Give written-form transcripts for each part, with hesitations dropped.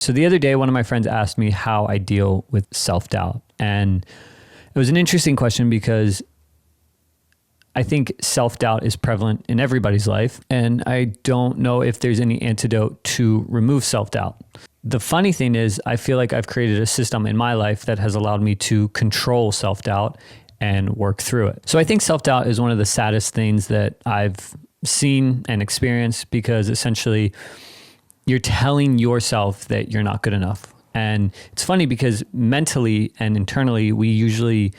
So the other day, one of my friends asked me how I deal with self-doubt. And it was an interesting question because I think self-doubt is prevalent in everybody's life. And I don't know if there's any antidote to remove self-doubt. The funny thing is, I feel like I've created a system in my life that has allowed me to control self-doubt and work through it. So I think self-doubt is one of the saddest things that I've seen and experienced, because essentially you're telling yourself that you're not good enough. And it's funny because mentally and internally, we usually,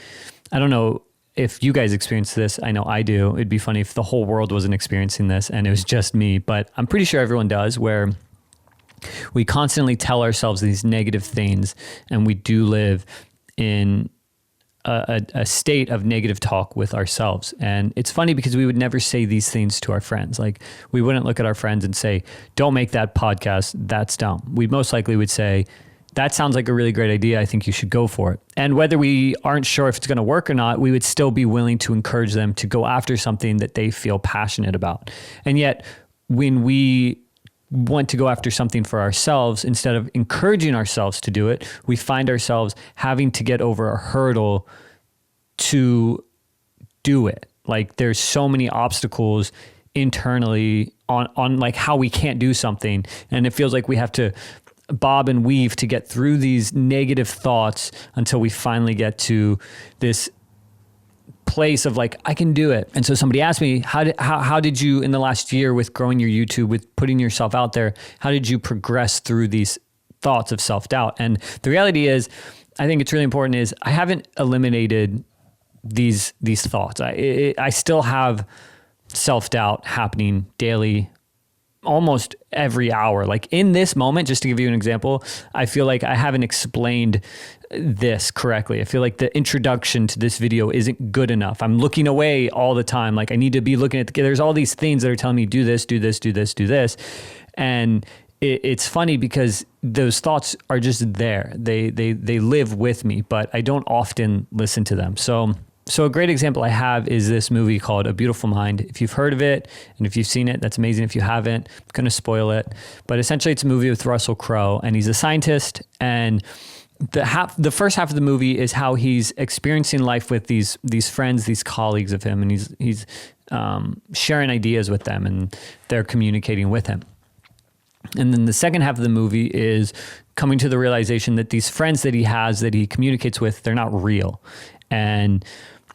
I don't know if you guys experience this. I know I do. It'd be funny if the whole world wasn't experiencing this and it was just me, but I'm pretty sure everyone does, where we constantly tell ourselves these negative things, and we do live in a state of negative talk with ourselves. And it's funny because we would never say these things to our friends. Like, we wouldn't look at our friends and say, don't make that podcast, that's dumb. We most likely would say, that sounds like a really great idea, I think you should go for it. And whether we aren't sure if it's going to work or not, we would still be willing to encourage them to go after something that they feel passionate about. And yet, when we want to go after something for ourselves, instead of encouraging ourselves to do it, we find ourselves having to get over a hurdle to do it. Like, there's so many obstacles internally on like how we can't do something. And it feels like we have to bob and weave to get through these negative thoughts until we finally get to this place of like, I can do it. And so somebody asked me, how did you, in the last year with growing your YouTube, with putting yourself out there, how did you progress through these thoughts of self-doubt? And the reality is, I think it's really important, is I haven't eliminated these thoughts. I still have self-doubt happening daily, almost every hour. Like, in this moment, just to give you an example, I feel like I haven't explained this correctly. I feel like the introduction to this video isn't good enough. I'm looking away all the time. Like, I need to be looking at there's all these things that are telling me, do this, do this, do this, do this. And it's funny because those thoughts are just there. They live with me, but I don't often listen to them. So a great example I have is this movie called A Beautiful Mind. If you've heard of it and if you've seen it, that's amazing. If you haven't, I'm going to spoil it. But essentially, it's a movie with Russell Crowe, and he's a scientist. And the first half of the movie is how he's experiencing life with these friends, these colleagues of him, and he's sharing ideas with them, and they're communicating with him. And then the second half of the movie is coming to the realization that these friends that he has, that he communicates with, they're not real. And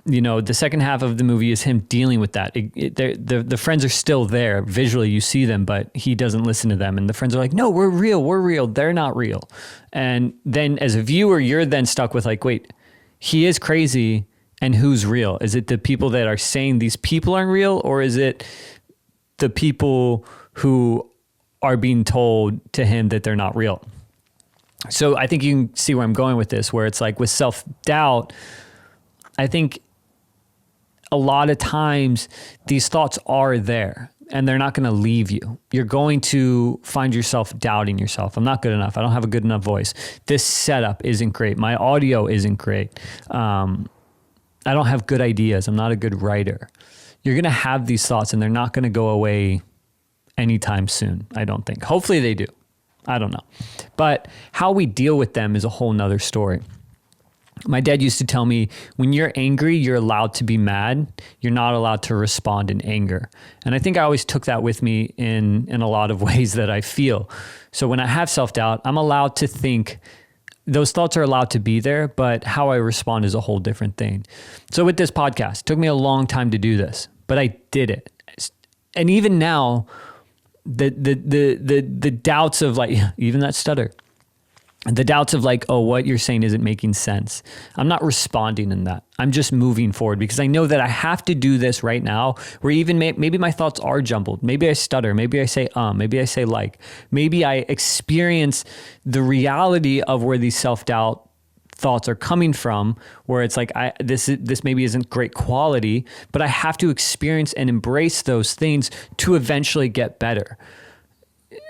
the second half of the movie is him dealing with that. The friends are still there. Visually, you see them, but he doesn't listen to them. And the friends are like, no, we're real. They're not real. And then as a viewer, you're then stuck with like, wait, he is crazy, and who's real? Is it the people that are saying these people aren't real, or is it the people who are being told to him that they're not real? So I think you can see where I'm going with this, where it's like with self-doubt, I think a lot of times these thoughts are there and they're not going to leave you. You're going to find yourself doubting yourself. I'm not good enough. I don't have a good enough voice. This setup isn't great. My audio isn't great. I don't have good ideas. I'm not a good writer. You're going to have these thoughts, and they're not going to go away anytime soon, I don't think. Hopefully they do. I don't know. But how we deal with them is a whole nother story. My dad used to tell me, when you're angry, you're allowed to be mad. You're not allowed to respond in anger. And I think I always took that with me in a lot of ways that I feel. So when I have self-doubt, I'm allowed to think. Those thoughts are allowed to be there, but how I respond is a whole different thing. So with this podcast, it took me a long time to do this, but I did it. And even now, the doubts of like, even that stutter, the doubts of like, oh, what you're saying isn't making sense. I'm not responding in that. I'm just moving forward because I know that I have to do this right now, where even maybe my thoughts are jumbled. Maybe I stutter. Maybe I say, maybe I say like, maybe I experience the reality of where these self-doubt thoughts are coming from, where it's like, this maybe isn't great quality, but I have to experience and embrace those things to eventually get better.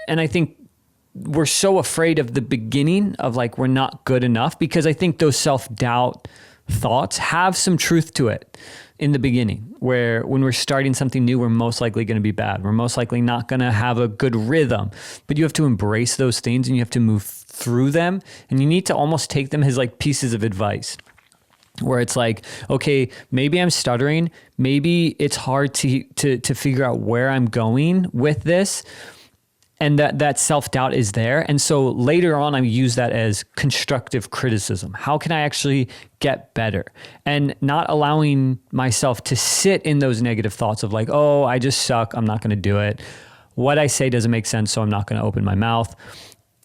And I think we're so afraid of the beginning of like, we're not good enough, because I think those self-doubt thoughts have some truth to it in the beginning, where when we're starting something new, we're most likely going to be bad. We're most likely not going to have a good rhythm, but you have to embrace those things and you have to move through them, and you need to almost take them as like pieces of advice, where it's like, okay, maybe I'm stuttering. Maybe it's hard to figure out where I'm going with this. And that self-doubt is there. And so later on, I use that as constructive criticism. How can I actually get better? And not allowing myself to sit in those negative thoughts of like, oh, I just suck. I'm not going to do it. What I say doesn't make sense, so I'm not going to open my mouth.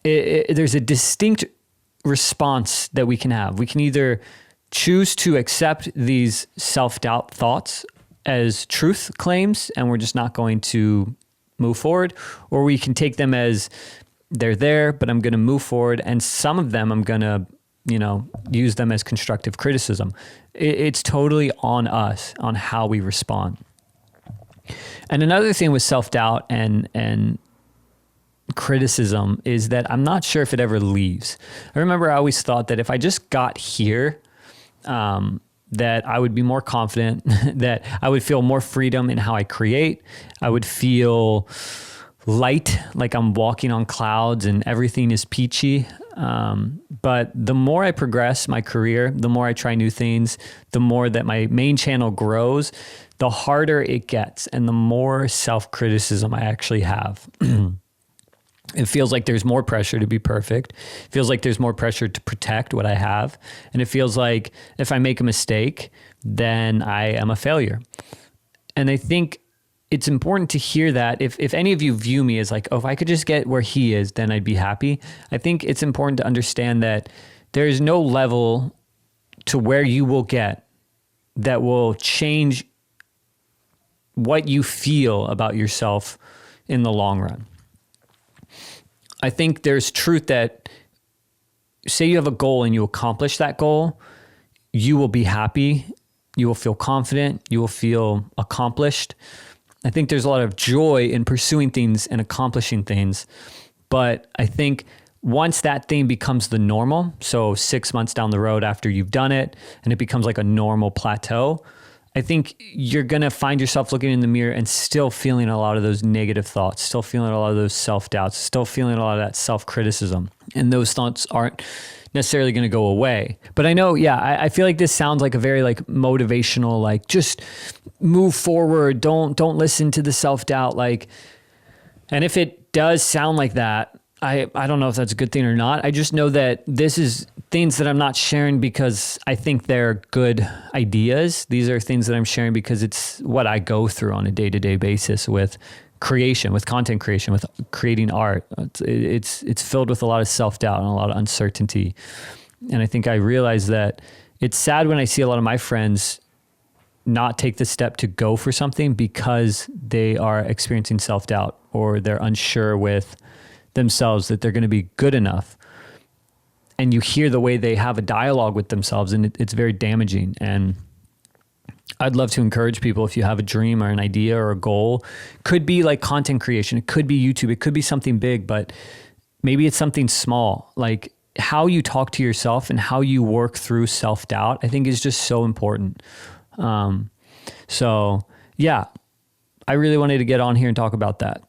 There's a distinct response that we can have. We can either choose to accept these self-doubt thoughts as truth claims, and we're just not going to move forward, or we can take them as they're there, but I'm going to move forward. And some of them I'm going to, use them as constructive criticism. It's totally on us on how we respond. And another thing with self-doubt and criticism is that I'm not sure if it ever leaves. I remember I always thought that if I just got here, that I would be more confident, that I would feel more freedom in how I create. I would feel light, like I'm walking on clouds and everything is peachy. But the more I progress my career, the more I try new things, the more that my main channel grows, the harder it gets and the more self-criticism I actually have. It feels like there's more pressure to be perfect. It feels like there's more pressure to protect what I have. And it feels like if I make a mistake, then I am a failure. And I think it's important to hear that if any of you view me as like, oh, if I could just get where he is, then I'd be happy. I think it's important to understand that there is no level to where you will get that will change what you feel about yourself in the long run. I think there's truth that, say you have a goal and you accomplish that goal, you will be happy, you will feel confident, you will feel accomplished. I think there's a lot of joy in pursuing things and accomplishing things. But I think once that thing becomes the normal, so 6 months down the road after you've done it and it becomes like a normal plateau, I think you're going to find yourself looking in the mirror and still feeling a lot of those negative thoughts, still feeling a lot of those self-doubts, still feeling a lot of that self-criticism. And those thoughts aren't necessarily going to go away. But I know, I feel like this sounds like a very like motivational, like just move forward. Don't listen to the self-doubt. And if it does sound like that, I don't know if that's a good thing or not. I just know that this is things that I'm not sharing because I think they're good ideas. These are things that I'm sharing because it's what I go through on a day-to-day basis with creation, with content creation, with creating art. It's filled with a lot of self-doubt and a lot of uncertainty. And I think I realize that it's sad when I see a lot of my friends not take the step to go for something because they are experiencing self-doubt or they're unsure with themselves that they're going to be good enough. And you hear the way they have a dialogue with themselves, and it's very damaging. And I'd love to encourage people, if you have a dream or an idea or a goal, could be like content creation, it could be YouTube, it could be something big, but maybe it's something small. Like how you talk to yourself and how you work through self-doubt, I think is just so important. So yeah, I really wanted to get on here and talk about that.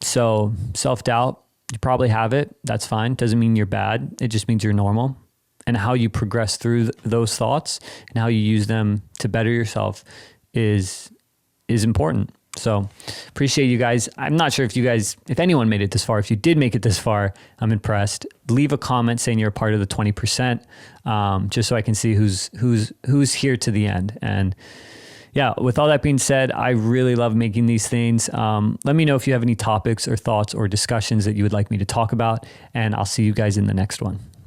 So self-doubt, you probably have it. That's fine. Doesn't mean you're bad. It just means you're normal. And how you progress through those thoughts and how you use them to better yourself is important. So appreciate you guys. I'm not sure if anyone made it this far. If you did make it this far, I'm impressed. Leave a comment saying you're a part of the 20%, just so I can see who's here to the end. And yeah, with all that being said, I really love making these things. Let me know if you have any topics or thoughts or discussions that you would like me to talk about, and I'll see you guys in the next one.